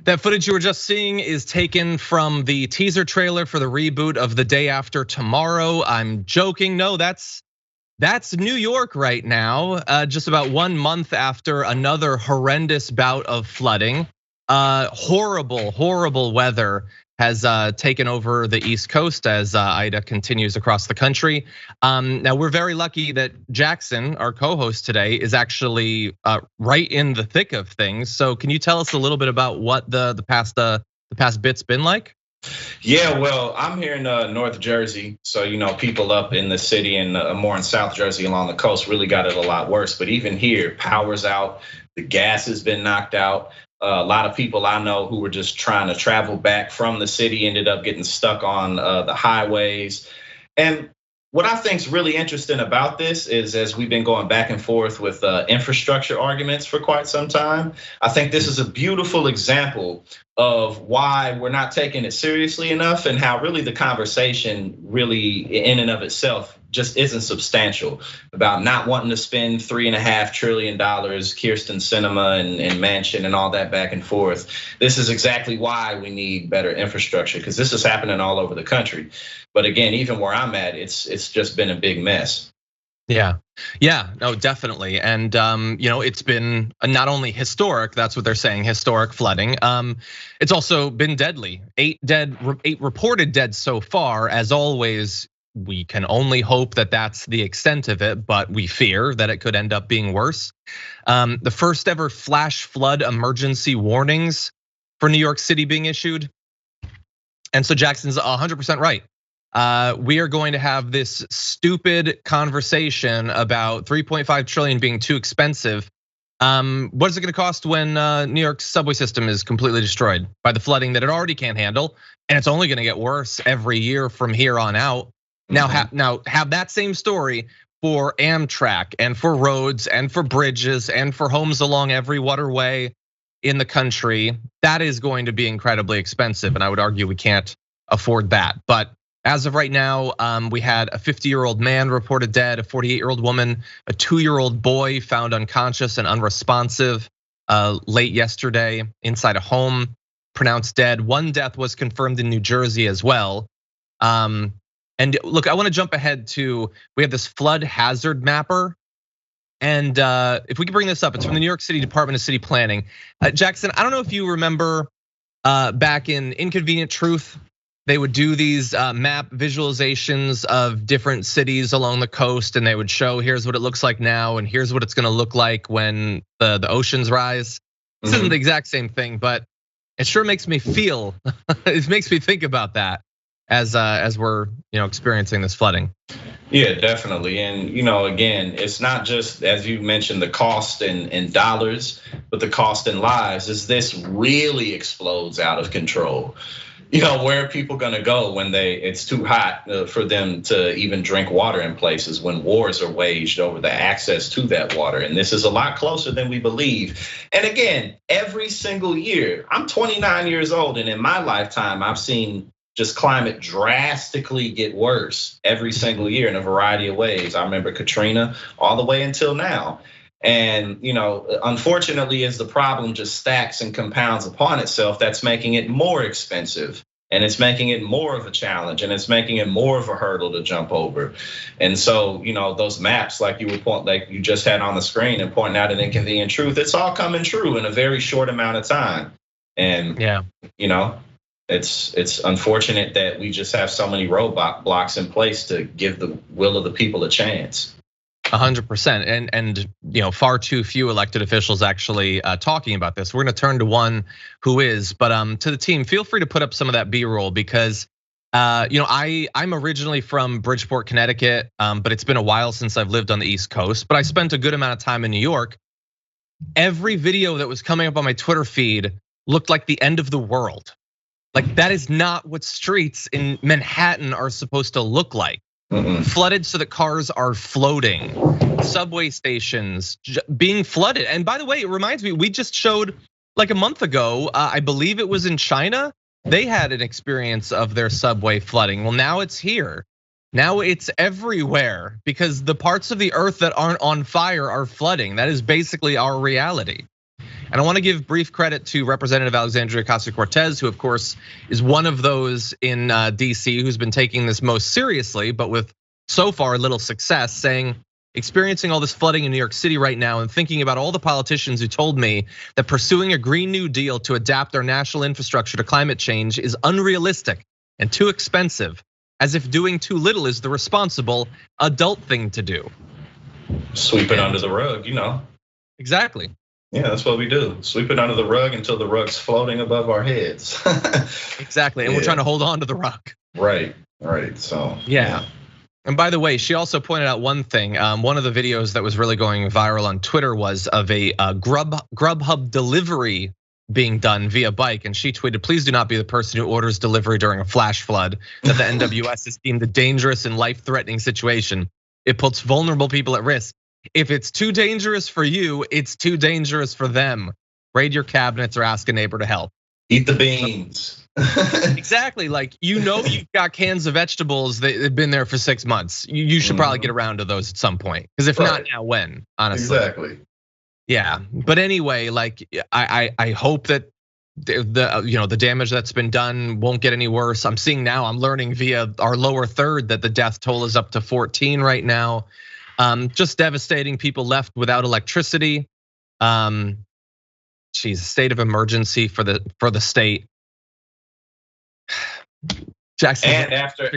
That footage you were just seeing is taken from the teaser trailer for the reboot of The Day After Tomorrow. I'm joking. No, that's New York right now, just about 1 month after another horrendous bout of flooding. Horrible weather has taken over the East Coast as Ida continues across the country. Now we're very lucky that Jackson, our co-host today, is actually right in the thick of things. So can you tell us a little bit about what the past bit's been like? Yeah, well, I'm here in North Jersey, so people up in the city and more in South Jersey along the coast really got it a lot worse. But even here, power's out, the gas has been knocked out. A lot of people I know who were just trying to travel back from the city ended up getting stuck on the highways. And what I think is really interesting about this is, as we've been going back and forth with infrastructure arguments for quite some time, I think this is a beautiful example of why we're not taking it seriously enough, and how really the conversation really in and of itself just isn't substantial about not wanting to spend $3.5 trillion, Kirsten Sinema and Manchin and all that back and forth. This is exactly why we need better infrastructure, because this is happening all over the country. But again, even where I'm at, it's just been a big mess. Yeah, no, definitely. And it's been not only historic, that's what they're saying, historic flooding. It's also been deadly. 8 reported dead so far. As always, we can only hope that that's the extent of it, but we fear that it could end up being worse. The first ever flash flood emergency warnings for New York City being issued. And so Jackson's 100% right. We are going to have this stupid conversation about 3.5 trillion being too expensive. What is it going to cost when New York's subway system is completely destroyed by the flooding that it already can't handle? And it's only going to get worse every year from here on out. Now have that same story for Amtrak and for roads and for bridges and for homes along every waterway in the country. That is going to be incredibly expensive, and I would argue we can't afford that. But as of right now, we had a 50-year-old man reported dead, a 48-year-old woman, a 2-year-old boy found unconscious and unresponsive late yesterday inside a home, pronounced dead. 1 death was confirmed in New Jersey as well. And look, I want to jump ahead to, we have this flood hazard mapper. And if we can bring this up, it's from the New York City Department of City Planning. Jackson, I don't know if you remember back in Inconvenient Truth, they would do these map visualizations of different cities along the coast, and they would show, here's what it looks like now, and here's what it's gonna look like when the oceans rise. This isn't the exact same thing, but it sure makes me feel, it makes me think about that as we're experiencing this flooding. Yeah, definitely. And again, it's not just, as you mentioned, the cost in dollars, but the cost in lives. As this really explodes out of control, where are people gonna go when it's too hot for them to even drink water in places, when wars are waged over the access to that water? And this is a lot closer than we believe. And again, every single year, I'm 29 years old, and in my lifetime, I've seen just climate drastically get worse every single year in a variety of ways. I remember Katrina all the way until now. And unfortunately, as the problem just stacks and compounds upon itself, that's making it more expensive, and it's making it more of a challenge, and it's making it more of a hurdle to jump over. And so, those maps, like you just had on the screen and pointing out an Inconvenient Truth, it's all coming true in a very short amount of time. And it's unfortunate that we just have so many roadblocks in place to give the will of the people a chance. 100%, and far too few elected officials actually talking about this. We're gonna turn to one who is, but to the team, feel free to put up some of that B-roll, because I'm originally from Bridgeport, Connecticut, but it's been a while since I've lived on the East Coast. But I spent a good amount of time in New York. Every video that was coming up on my Twitter feed looked like the end of the world. Like, that is not what streets in Manhattan are supposed to look like. Flooded so that cars are floating, subway stations being flooded. And by the way, it reminds me, we just showed like a month ago, I believe it was in China, they had an experience of their subway flooding. Well, now it's here. Now it's everywhere, because the parts of the earth that aren't on fire are flooding. That is basically our reality. And I want to give brief credit to Representative Alexandria Ocasio-Cortez, who of course is one of those in DC who's been taking this most seriously, but with so far little success, saying, experiencing all this flooding in New York City right now and thinking about all the politicians who told me that pursuing a Green New Deal to adapt our national infrastructure to climate change is unrealistic and too expensive, as if doing too little is the responsible adult thing to do. Sweep it under the rug, Exactly. Yeah, that's what we do. Sweep it under the rug until the rug's floating above our heads. Exactly, and we're trying to hold on to the rug. Right, so. Yeah. And by the way, she also pointed out one thing. One of the videos that was really going viral on Twitter was of a Grubhub delivery being done via bike. And she tweeted, please do not be the person who orders delivery during a flash flood that the NWS has deemed a dangerous and life-threatening situation. It puts vulnerable people at risk. If it's too dangerous for you, it's too dangerous for them. Raid your cabinets or ask a neighbor to help. Eat the beans. Exactly, like you've got cans of vegetables that have been there for 6 months. You should probably get around to those at some point, because if not now, when? Honestly, exactly. Yeah, but anyway, like I hope that the damage that's been done won't get any worse. I'm seeing now, I'm learning via our lower third that the death toll is up to 14 right now. Just devastating. People left without electricity. State of emergency for the state. Jackson, and after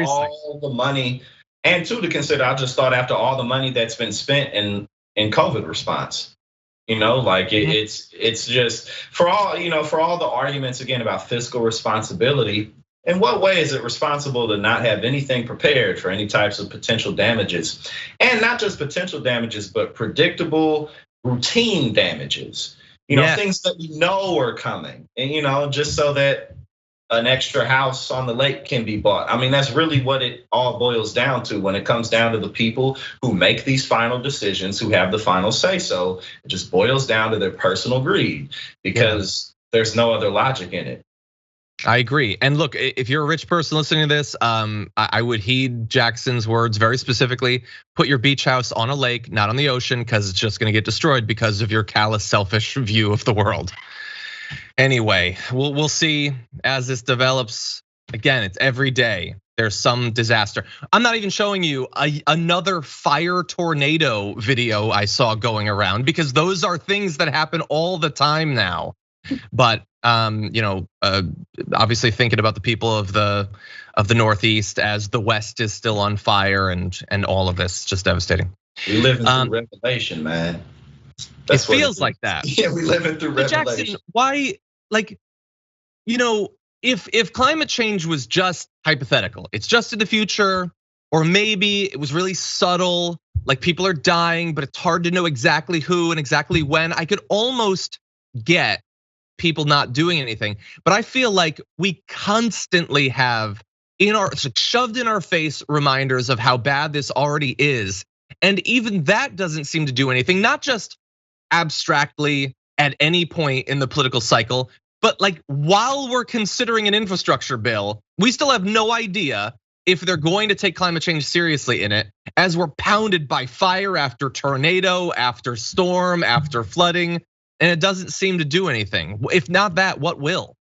all the money, and to consider, I just thought after all the money that's been spent in COVID response, it's just for all the arguments again about fiscal responsibility. In what way is it responsible to not have anything prepared for any types of potential damages, and not just potential damages, but predictable routine damages? Things that we know are coming, and just so that an extra house on the lake can be bought. I mean, that's really what it all boils down to when it comes down to the people who make these final decisions, who have the final say so. It just boils down to their personal greed, because there's no other logic in it. I agree. And look, if you're a rich person listening to this, I would heed Jackson's words very specifically. Put your beach house on a lake, not on the ocean, because it's just gonna get destroyed because of your callous, selfish view of the world. Anyway, we'll see as this develops. Again, it's every day there's some disaster. I'm not even showing you another fire tornado video I saw going around, because those are things that happen all the time now. But obviously thinking about the people of the Northeast as the West is still on fire, and all of this, just devastating. We live in revelation, man. It feels like that. Yeah, we living through revelation. Jackson, why, if climate change was just hypothetical, it's just in the future, or maybe it was really subtle, like people are dying, but it's hard to know exactly who and exactly when. I could almost get people not doing anything, but I feel like we constantly have shoved in our face reminders of how bad this already is. And even that doesn't seem to do anything, not just abstractly at any point in the political cycle, but like while we're considering an infrastructure bill, we still have no idea if they're going to take climate change seriously in it, as we're pounded by fire after tornado, after storm, after flooding, and it doesn't seem to do anything. If not that, what will?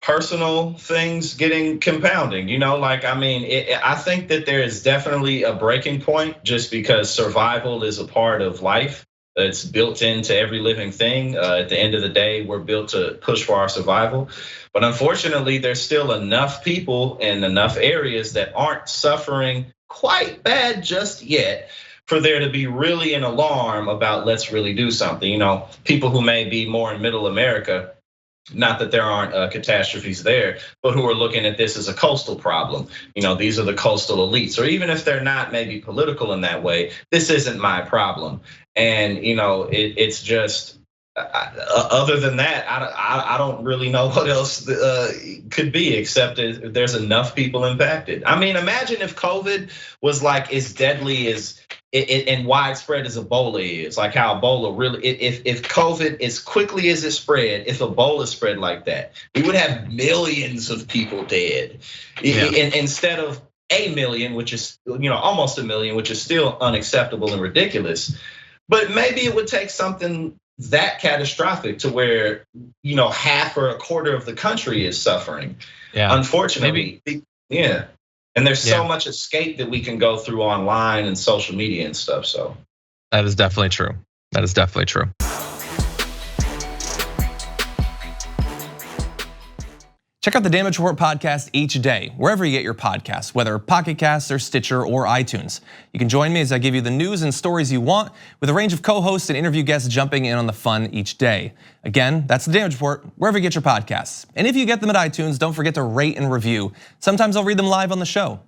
Personal things getting compounding, I think that there is definitely a breaking point, just because survival is a part of life. It's built into every living thing. At the end of the day, we're built to push for our survival. But unfortunately, there's still enough people in enough areas that aren't suffering quite bad just yet for there to be really an alarm about let's really do something. People who may be more in middle America, not that there aren't catastrophes there, but who are looking at this as a coastal problem. These are the coastal elites, or even if they're not maybe political in that way, this isn't my problem. And it's just, other than that, I don't really know what else could be, except there's enough people impacted. I mean, imagine if COVID was like as deadly as and widespread as Ebola is, like how Ebola really, if COVID as quickly as it spread, if Ebola spread like that, we would have millions of people dead. Yeah. Instead of 1 million, which is almost 1 million, which is still unacceptable and ridiculous. But maybe it would take something that catastrophic to where, half or a quarter of the country is suffering. Yeah. Unfortunately, yeah. And there's so much escape that we can go through online and social media and stuff. So that is definitely true. That is definitely true. Check out the Damage Report podcast each day, wherever you get your podcasts, whether Pocket Casts or Stitcher or iTunes. You can join me as I give you the news and stories you want, with a range of co-hosts and interview guests jumping in on the fun each day. Again, that's the Damage Report, wherever you get your podcasts. And if you get them at iTunes, don't forget to rate and review. Sometimes I'll read them live on the show.